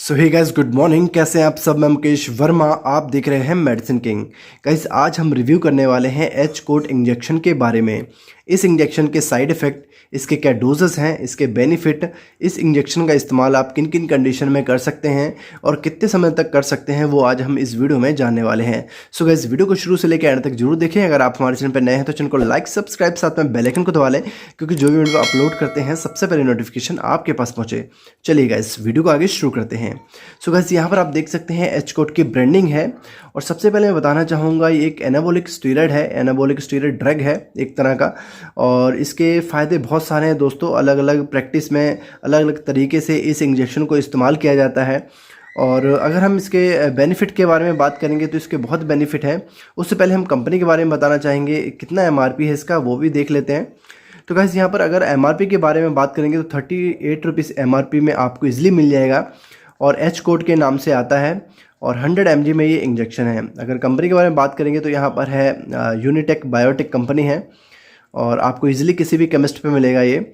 सो hey guys, good morning. कैसे हैं आप सब? मैं मुकेश वर्मा, आप देख रहे हैं मेडिसिन किंग। गाइस, आज हम रिव्यू करने वाले हैं एच कोट इंजेक्शन के बारे में। इस इंजेक्शन के साइड इफ़ेक्ट, इसके क्या डोजेस हैं, इसके बेनिफिट, इस इंजेक्शन का इस्तेमाल आप किन किन कंडीशन में कर सकते हैं और कितने समय तक कर सकते हैं, वो आज हम इस वीडियो में जानने वाले हैं। सो गाइस, वीडियो को शुरू से लेकर एंड तक जरूर देखें। अगर आप हमारे चैनल पर नए हैं तो चैनल को लाइक, सब्सक्राइब, साथ में बेल आइकन को दबा लें, क्योंकि जो भी वीडियो अपलोड करते हैं सबसे पहले नोटिफिकेशन आपके पास पहुंचे। चलिए गाइस, वीडियो को आगे शुरू करते हैं। सो गाइस, यहाँ पर आप देख सकते हैं एच कोट की ब्रांडिंग है। और सबसे पहले मैं बताना चाहूँगा, ये एक एनाबॉलिक स्टीरॉयड है, एनाबॉलिक स्टीरॉयड ड्रग है एक तरह का। और इसके फ़ायदे बहुत सारे हैं दोस्तों। अलग अलग प्रैक्टिस में अलग अलग तरीके से इस इंजेक्शन को इस्तेमाल किया जाता है। और अगर हम इसके बेनिफिट के बारे में बात करेंगे तो इसके बहुत बेनिफिट हैं। उससे पहले हम कंपनी के बारे में बताना चाहेंगे, कितना MRP है इसका वो भी देख लेते हैं। तो गाइस, यहाँ पर अगर MRP के बारे में बात करेंगे तो 38 रुपीज़ MRP में आपको इजीली मिल जाएगा। और एच कोट के नाम से आता है और 100 mg में ये इंजेक्शन है। अगर कंपनी के बारे में बात करेंगे तो यहाँ पर है यूनिटेक बायोटेक कंपनी है और आपको इजीली किसी भी केमिस्ट पे मिलेगा ये।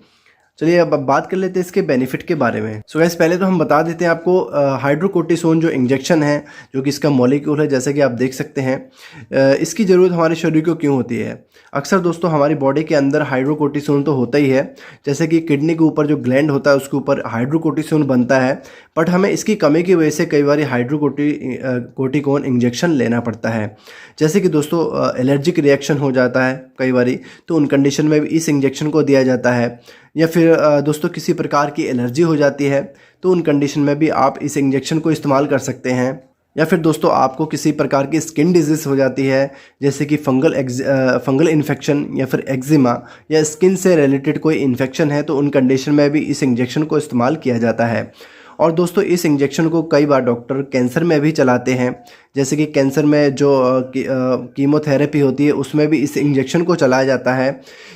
चलिए अब बात कर लेते हैं इसके बेनिफिट के बारे में। सो गाइस, पहले तो हम बता देते हैं आपको, हाइड्रोकोर्टिसोन जो इंजेक्शन है, जो कि इसका मॉलिक्यूल है, जैसे कि आप देख सकते हैं, इसकी ज़रूरत हमारे शरीर को क्यों होती है। अक्सर दोस्तों हमारी बॉडी के अंदर हाइड्रोकोर्टिसोन तो होता ही है, जैसे कि किडनी के ऊपर जो ग्लैंड होता है उसके ऊपर हाइड्रोकोर्टिसोन बनता है। बट हमें इसकी कमी की वजह से कई बार हाइड्रोकोर्टिकोन इंजेक्शन लेना पड़ता है। जैसे कि दोस्तों एलर्जिक रिएक्शन हो जाता है कई बार, तो उन कंडीशन में भी इस इंजेक्शन को दिया जाता है। या फिर दोस्तों किसी प्रकार की एलर्जी हो जाती है तो उन कंडीशन में भी आप इस इंजेक्शन को इस्तेमाल कर सकते हैं। या फिर दोस्तों आपको किसी प्रकार की स्किन डिजीज़ हो जाती है, जैसे कि फंगल इन्फेक्शन या फिर एक्जिमा या स्किन से रिलेटेड कोई इन्फेक्शन है, तो उन कंडीशन में भी इस इंजेक्शन को इस्तेमाल किया जाता है। और दोस्तों इस इंजेक्शन को कई बार डॉक्टर कैंसर में भी चलाते हैं, जैसे कि कैंसर में जो कीमोथेरेपी होती है उसमें भी इस इंजेक्शन को चलाया जाता है।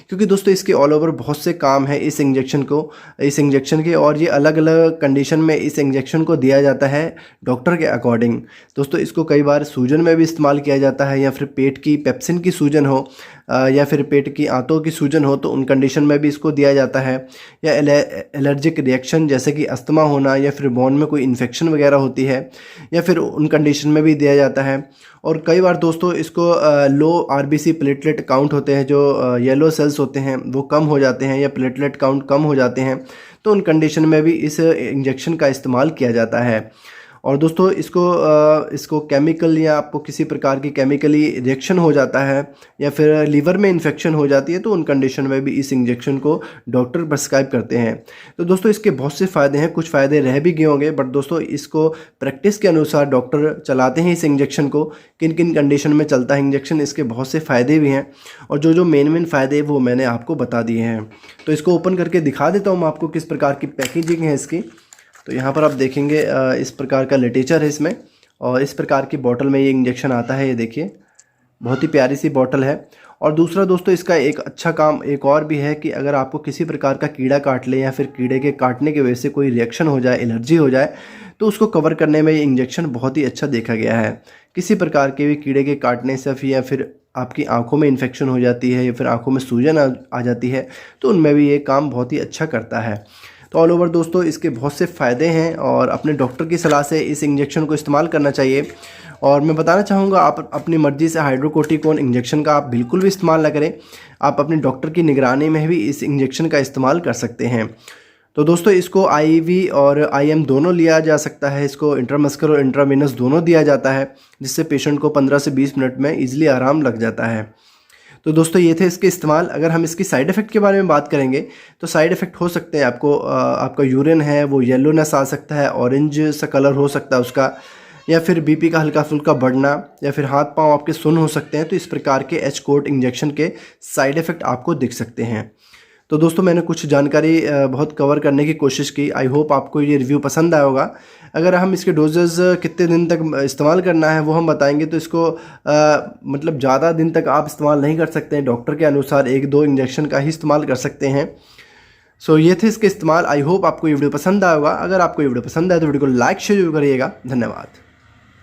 क्योंकि दोस्तों इसके ऑल ओवर बहुत से काम है इस इंजेक्शन के। और ये अलग अलग कंडीशन में इस इंजेक्शन को दिया जाता है डॉक्टर के अकॉर्डिंग। दोस्तों इसको कई बार सूजन में भी इस्तेमाल किया जाता है, या फिर पेट की पेप्सिन की सूजन हो या फिर पेट की आंतों की सूजन हो, तो उन कंडीशन में भी इसको दिया जाता है। या एलर्जिक रिएक्शन, जैसे कि अस्थमा होना या फिर बोन में कोई इन्फेक्शन वगैरह होती है, या फिर उन कंडीशन में भी दिया जाता है। और कई बार दोस्तों इसको लो RBC प्लेटलेट काउंट होते हैं, जो येलो सेल्स होते हैं वो कम हो जाते हैं या प्लेटलेट काउंट कम हो जाते हैं, तो उन कंडीशन में भी इस इंजेक्शन का इस्तेमाल किया जाता है। और दोस्तों इसको केमिकल या आपको किसी प्रकार की केमिकली रिएक्शन हो जाता है या फिर लीवर में इन्फेक्शन हो जाती है, तो उन कंडीशन में भी इस इंजेक्शन को डॉक्टर प्रिस्क्राइब करते हैं। तो दोस्तों इसके बहुत से फ़ायदे हैं, कुछ फ़ायदे रह भी गए होंगे, बट दोस्तों इसको प्रैक्टिस के अनुसार डॉक्टर चलाते हैं इस इंजेक्शन को, किन किन कंडीशन में चलता है इंजेक्शन, इसके बहुत से फ़ायदे भी हैं। और जो मेन फ़ायदे वो मैंने आपको बता दिए हैं। तो इसको ओपन करके दिखा देता हूँ मैं आपको किस प्रकार की पैकेजिंग है इसकी। तो यहाँ पर आप देखेंगे इस प्रकार का लिटरेचर है इसमें, और इस प्रकार की बॉटल में ये इंजेक्शन आता है। ये देखिए, बहुत ही प्यारी सी बॉटल है। और दूसरा दोस्तों इसका एक अच्छा काम एक और भी है कि अगर आपको किसी प्रकार का कीड़ा काट ले या फिर कीड़े के काटने की वजह से कोई रिएक्शन हो जाए, एलर्जी हो जाए, तो उसको कवर करने में ये इंजेक्शन बहुत ही अच्छा देखा गया है। किसी प्रकार के भी कीड़े के काटने से या फिर आपकी आंखों में इन्फेक्शन हो जाती है या फिर आंखों में सूजन आ जाती है, तो उनमें भी ये काम बहुत ही अच्छा करता है। तो ऑल ओवर दोस्तों इसके बहुत से फ़ायदे हैं और अपने डॉक्टर की सलाह से इस इंजेक्शन को इस्तेमाल करना चाहिए। और मैं बताना चाहूँगा, आप अपनी मर्ज़ी से हाइड्रोकोर्टिकोन इंजेक्शन का आप बिल्कुल भी इस्तेमाल ना करें। आप अपने डॉक्टर की निगरानी में भी इस इंजेक्शन का इस्तेमाल कर सकते हैं। तो दोस्तों इसको IV और IM दोनों लिया जा सकता है। इसको इंट्रामस्कुलर और इंट्रावेनस दोनों दिया जाता है, जिससे पेशेंट को 15 से 20 मिनट में ईजिली आराम लग जाता है। तो दोस्तों ये थे इसके इस्तेमाल। अगर हम इसकी साइड इफ़ेक्ट के बारे में बात करेंगे तो साइड इफ़ेक्ट हो सकते हैं आपको, आपका यूरिन है वो येलोनेस आ सकता है, ऑरेंज सा कलर हो सकता है उसका, या फिर BP का हल्का फुल्का बढ़ना, या फिर हाथ पांव आपके सुन्न हो सकते हैं। तो इस प्रकार के एच कोट इंजेक्शन के साइड इफ़ेक्ट आपको दिख सकते हैं। तो दोस्तों मैंने कुछ जानकारी बहुत कवर करने की कोशिश की। आई होप आपको ये रिव्यू पसंद आया होगा। अगर हम इसके डोजेज़ कितने दिन तक इस्तेमाल करना है वो हम बताएंगे, तो इसको मतलब ज़्यादा दिन तक आप इस्तेमाल नहीं कर सकते हैं। डॉक्टर के अनुसार 1-2 इंजेक्शन का ही इस्तेमाल कर सकते हैं। सो ये थे इसके इस्तेमाल। आई होप आपको ये वीडियो पसंद आया होगा। अगर आपको ये वीडियो पसंद आए तो वीडियो को लाइक शेयर जरूर करिएगा। धन्यवाद।